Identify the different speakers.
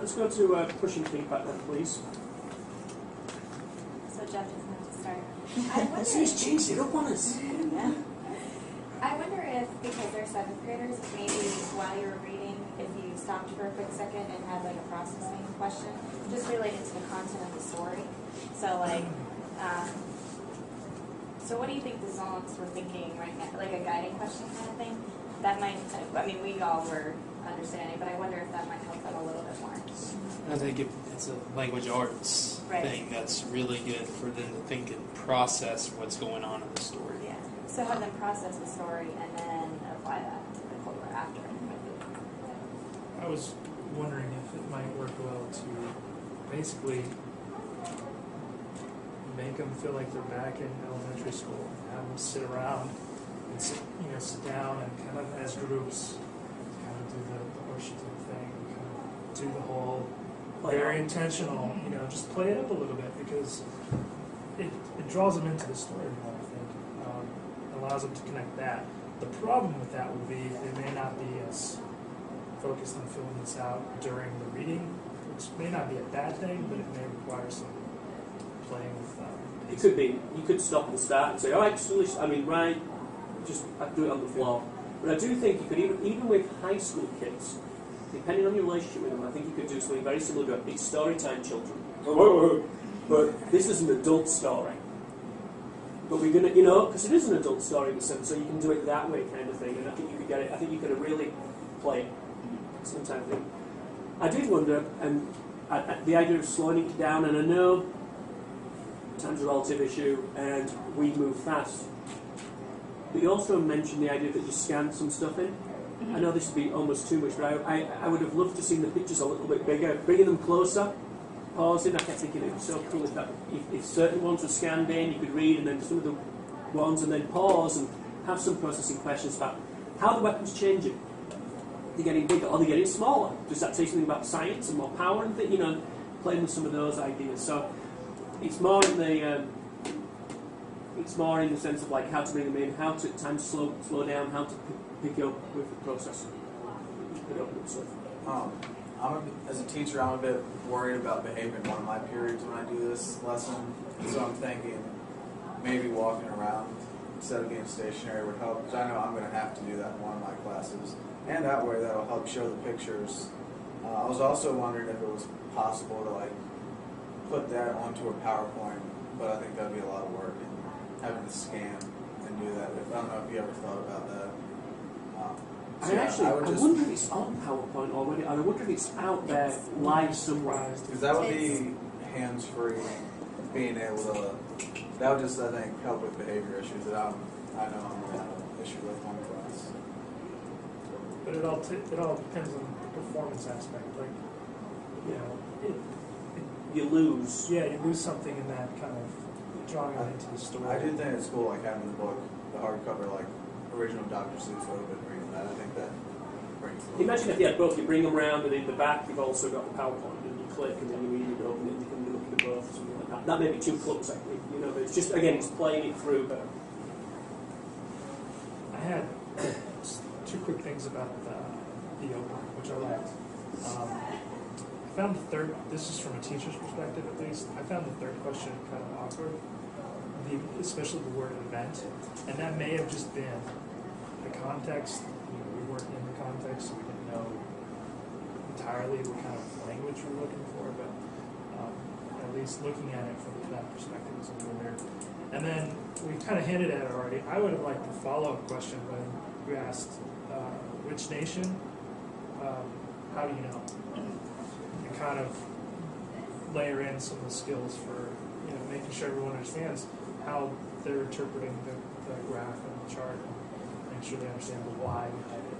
Speaker 1: Let's go to pushing feedback then, please.
Speaker 2: So Jeff doesn't have to start. I wonder.
Speaker 1: So he's changed it up on us.
Speaker 2: Yeah. I wonder if, because they're 7th graders, maybe while you were reading, if you stopped for a quick second and had like a processing question, just related to the content of the story. So like, so what do you think the Zonks were thinking right now? Like a guiding question kind of thing? That might, I mean, we all were understanding, but I wonder if that might help them a little bit more.
Speaker 3: I think it's a language arts thing that's really good for them to think and process what's going on in the story.
Speaker 2: Yeah. So have them process the story and then apply that to the folklore after.
Speaker 4: I was wondering if it might work well to basically make them feel like they're back in elementary school, have them sit around and sit down and kind of as groups kind of do the horseshoe thing, kind of do the whole very intentional, just play it up a little bit because it draws them into the story more, I think. Allows them to connect that. The problem with that would be they may not be as focused on filling this out during the reading, which may not be a bad thing, but it may require some playing with
Speaker 1: It could be. You could stop at the start and say, "Oh, actually, right, just I'd do it on the floor." But I do think you could even with high school kids, depending on your relationship with them, I think you could do something very similar to it's story time, children. But this is an adult story. But we're gonna, because it is an adult story in the sense, so you can do it that way, kind of thing. And I think you could get it. I think you could really play it. Sometimes I did wonder, and the idea of slowing it down, and I know time's a relative issue, and we move fast. But you also mentioned the idea that you scan some stuff in. I know this would be almost too much, but I would have loved to see the pictures a little bit bigger, bringing them closer, pausing. I kept thinking it was so cool if certain ones were scanned in, you could read, and then some of the ones, and then pause and have some processing questions about how the weapon's changing. They're getting bigger, or they're getting smaller. Does that say something about science and more power and playing with some of those ideas? So it's more in the sense of like how to bring them in, how to time to slow down, how to pick up with the process.
Speaker 5: As a teacher, I'm a bit worried about behavior in one of my periods when I do this lesson. So I'm thinking maybe walking around instead of being stationary would help, because I know I'm going to have to do that in one of my classes. And that way that'll help show the pictures. I was also wondering if it was possible to put that onto a PowerPoint, but I think that'd be a lot of work, and having to scan and do that. I don't know if you ever thought about that.
Speaker 1: I wonder if it's on PowerPoint already. I wonder if it's out there live somewhere.
Speaker 5: Because that would be hands-free, being able to. That would just, I think, help with behavior issues that I know I'm going to have an issue with one class.
Speaker 4: But it all depends on the performance aspect.
Speaker 1: You lose.
Speaker 4: Yeah, you lose something in that kind of drawing it into the story.
Speaker 5: I do think at school, having the book, the hardcover, original Dr. Seuss would have been reading that. I think that brings.
Speaker 1: Imagine if you had both. You bring them around, and in the back you've also got the PowerPoint, and you click, and then you read it, open it, and you can look at both, or something like that. That may be too close, I think. But it's just it's playing it through. But
Speaker 4: I had two quick things about the open, which I liked. I found the third, this is from a teacher's perspective at least, I found the third question kind of awkward, especially the word event, and that may have just been the context. We weren't in the context, so we didn't know entirely what kind of language we were looking for, but at least looking at it from that perspective is a little weird. And then we kind of hinted at it already. I would have liked the follow-up question when you asked which nation, how do you know? And kind of layer in some of the skills for making sure everyone understands how they're interpreting the graph and the chart, and make sure they understand the why behind it.